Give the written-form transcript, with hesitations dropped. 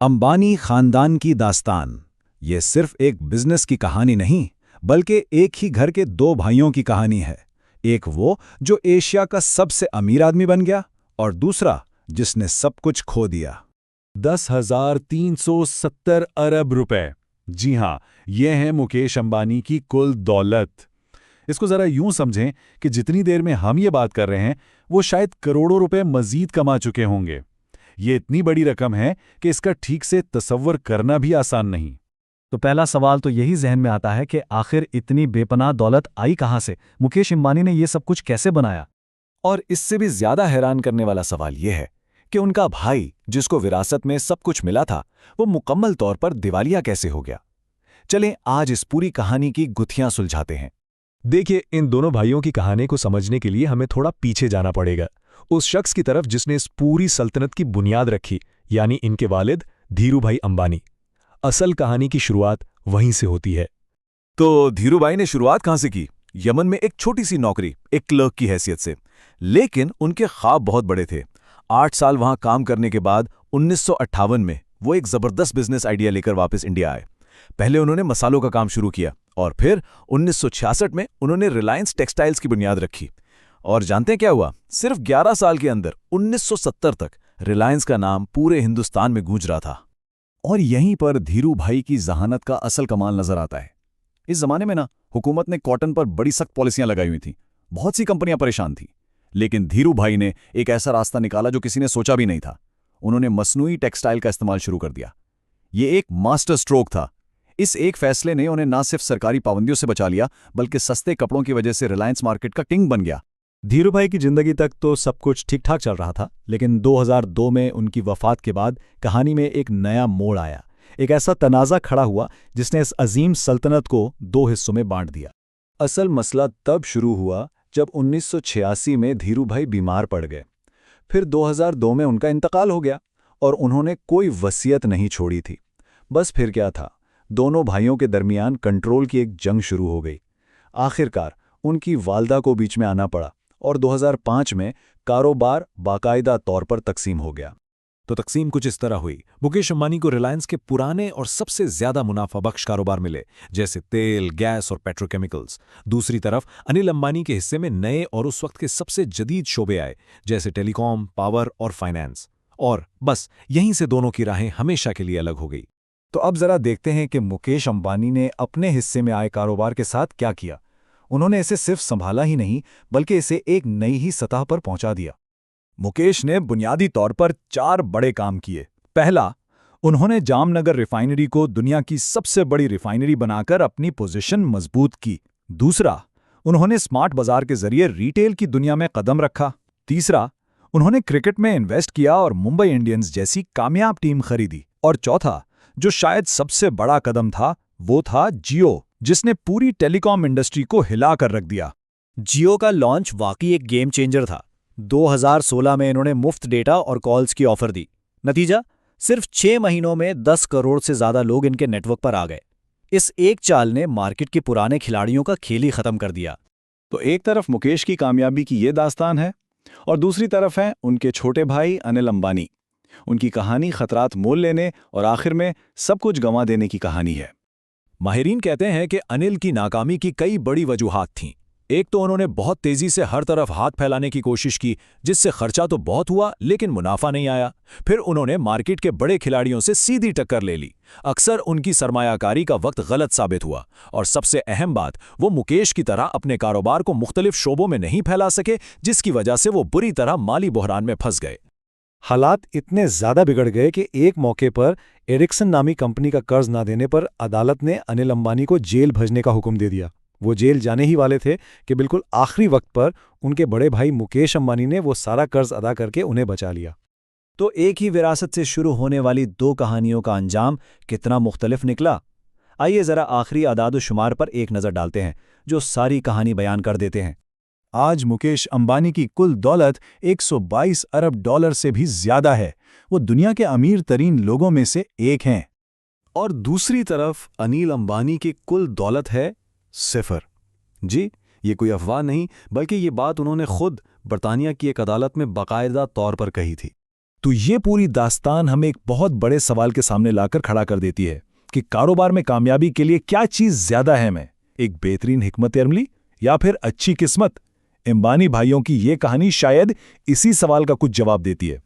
अंबानी खानदान की दास्तान। ये सिर्फ एक बिजनेस की कहानी नहीं, बल्कि एक ही घर के दो भाइयों की कहानी है। एक वो जो एशिया का सबसे अमीर आदमी बन गया, और दूसरा जिसने सब कुछ खो दिया। 10,370 अरब रुपए। जी हाँ, ये है मुकेश अंबानी की कुल दौलत। इसको जरा यूं समझें कि जितनी देर में हम ये बात कर रहे हैं, वो शायद करोड़ों रुपए मजीद कमा चुके होंगे। ये इतनी बड़ी रकम है कि इसका ठीक से तसव्वुर करना भी आसान नहीं। तो पहला सवाल तो यही जहन में आता है कि आखिर इतनी बेपनाह दौलत आई कहां से? मुकेश अंबानी ने ये सब कुछ कैसे बनाया? और इससे भी ज्यादा हैरान करने वाला सवाल यह है कि उनका भाई, जिसको विरासत में सब कुछ मिला था, वो मुकम्मल तौर पर दिवालिया कैसे हो गया। चलें आज इस पूरी कहानी की गुत्थियां सुलझाते हैं। देखिए, इन दोनों भाइयों की कहानी को समझने के लिए हमें थोड़ा पीछे जाना पड़ेगा, उस शख्स की तरफ जिसने इस पूरी सल्तनत की बुनियाद रखी, यानी इनके वालिद धीरूभाई अंबानी। असल कहानी की शुरुआत वहीं से होती है। तो धीरूभाई ने शुरुआत कहां से की? यमन में एक छोटी सी नौकरी, एक क्लर्क की हैसियत से। लेकिन उनके ख्वाब बहुत बड़े थे। 8 साल वहां काम करने के बाद 1958 में वो एक जबरदस्त बिजनेस आइडिया लेकर वापस इंडिया आए। पहले उन्होंने मसालों का काम शुरू किया और फिर 1966 में उन्होंने रिलायंस टेक्सटाइल्स की बुनियाद रखी। और जानते हैं क्या हुआ? सिर्फ 11 साल के अंदर 1970 तक रिलायंस का नाम पूरे हिंदुस्तान में गूंज रहा था। और यहीं पर धीरूभाई की जहानत का असल कमाल नजर आता है। इस जमाने में हुकूमत ने कॉटन पर बड़ी सख्त पॉलिसियां लगाई हुई थीं। बहुत सी कंपनियां परेशान थीं। लेकिन धीरूभाई ने एक ऐसा रास्ता निकाला जो किसी ने सोचा भी नहीं था। उन्होंने मसनूई टेक्सटाइल का इस्तेमाल शुरू कर दिया। ये एक मास्टर स्ट्रोक था। इस एक फैसले ने उन्हें न सिर्फ सरकारी पाबंदियों से बचा लिया, बल्कि सस्ते कपड़ों की वजह से रिलायंस मार्केट का किंग बन गया। धीरूभाई की जिंदगी तक तो सब कुछ ठीक ठाक चल रहा था, लेकिन 2002 में उनकी वफात के बाद कहानी में एक नया मोड़ आया। एक ऐसा तनाज़ा खड़ा हुआ जिसने इस अजीम सल्तनत को 2 हिस्सों में बांट दिया। असल मसला तब शुरू हुआ जब 1986 में धीरूभाई बीमार पड़ गए। फिर 2002 में उनका इंतकाल हो गया और उन्होंने कोई वसीयत नहीं छोड़ी थी। बस फिर क्या था, दोनों भाइयों के दरमियान कंट्रोल की एक जंग शुरू हो गई। आखिरकार उनकी वालदा को बीच में आना पड़ा और 2005 में कारोबार बाकायदा तौर पर तकसीम हो गया। तो तकसीम कुछ इस तरह हुई। मुकेश अंबानी को रिलायंस के पुराने और सबसे ज्यादा मुनाफा बख्श कारोबार मिले, जैसे तेल, गैस और पेट्रोकेमिकल्स। दूसरी तरफ अनिल अंबानी के हिस्से में नए और उस वक्त के सबसे जदीद शोबे आए, जैसे टेलीकॉम, पावर और फाइनेंस। और बस यहीं से दोनों की राहें हमेशा के लिए अलग हो गई। तो अब जरा देखते हैं कि मुकेश अंबानी ने अपने हिस्से में आए कारोबार के साथ क्या किया। उन्होंने इसे सिर्फ संभाला ही नहीं, बल्कि इसे एक नई ही सतह पर पहुंचा दिया। मुकेश ने बुनियादी तौर पर 4 बड़े काम किए। पहला, उन्होंने जामनगर रिफाइनरी को दुनिया की सबसे बड़ी रिफाइनरी बनाकर अपनी पोजीशन मजबूत की। दूसरा, उन्होंने स्मार्ट बाजार के जरिए रिटेल की दुनिया में कदम रखा। तीसरा, उन्होंने क्रिकेट में इन्वेस्ट किया और मुंबई इंडियंस जैसी कामयाब टीम खरीदी। और चौथा, जो शायद सबसे बड़ा कदम था, वो था जियो, जिसने पूरी टेलीकॉम इंडस्ट्री को हिलाकर रख दिया। जियो का लॉन्च वाकई एक गेम चेंजर था। 2016 में इन्होंने मुफ्त डेटा और कॉल्स की ऑफर दी। नतीजा, सिर्फ 6 महीनों में 10 करोड़ से ज्यादा लोग इनके नेटवर्क पर आ गए। इस एक चाल ने मार्केट के पुराने खिलाड़ियों का खेल ही खत्म कर दिया। तो एक तरफ मुकेश की कामयाबी की ये दास्तान है और दूसरी तरफ है उनके छोटे भाई अनिल अंबानी। उनकी कहानी खतरात मोल लेने और आखिर में सब कुछ गंवा देने की कहानी है। माहिरीन कहते हैं कि अनिल की नाकामी की कई बड़ी वजूहात थीं। एक तो उन्होंने बहुत तेजी से हर तरफ हाथ फैलाने की कोशिश की, जिससे खर्चा तो बहुत हुआ लेकिन मुनाफा नहीं आया। फिर उन्होंने मार्केट के बड़े खिलाड़ियों से सीधी टक्कर ले ली। अक्सर उनकी सरमायाकारी का वक्त गलत साबित हुआ। और सबसे अहम बात, वो मुकेश की तरह अपने कारोबार को मुख्तलिफ शोबों में नहीं फैला सके, जिसकी वजह से वो बुरी तरह माली बहरान में फंस गए। हालात इतने ज्यादा बिगड़ गए कि एक मौके पर एरिक्सन नामी कंपनी का कर्ज ना देने पर अदालत ने अनिल अंबानी को जेल भेजने का हुक्म दे दिया। वो जेल जाने ही वाले थे कि बिल्कुल आखिरी वक्त पर उनके बड़े भाई मुकेश अंबानी ने वो सारा कर्ज अदा करके उन्हें बचा लिया। तो एक ही विरासत से शुरू होने वाली 2 कहानियों का अंजाम कितना मुख्तलिफ निकला। आइए जरा आखिरी आदाद-ओ-शुमार पर एक नज़र डालते हैं, जो सारी कहानी बयान कर देते हैं। आज मुकेश अंबानी की कुल दौलत 122 अरब डॉलर से भी ज्यादा है। वो दुनिया के अमीर तरीन लोगों में से एक हैं। और दूसरी तरफ अनिल अंबानी की कुल दौलत है 0। जी, ये कोई अफवाह नहीं, बल्कि ये बात उन्होंने खुद बरतानिया की एक अदालत में बाकायदा तौर पर कही थी। तो ये पूरी दास्तान हमें एक बहुत बड़े सवाल के सामने लाकर खड़ा कर देती है कि कारोबार में कामयाबी के लिए क्या चीज ज्यादा अहम है, एक बेहतरीन हिकमत अमली या फिर अच्छी किस्मत। अंबानी भाइयों की ये कहानी शायद इसी सवाल का कुछ जवाब देती है।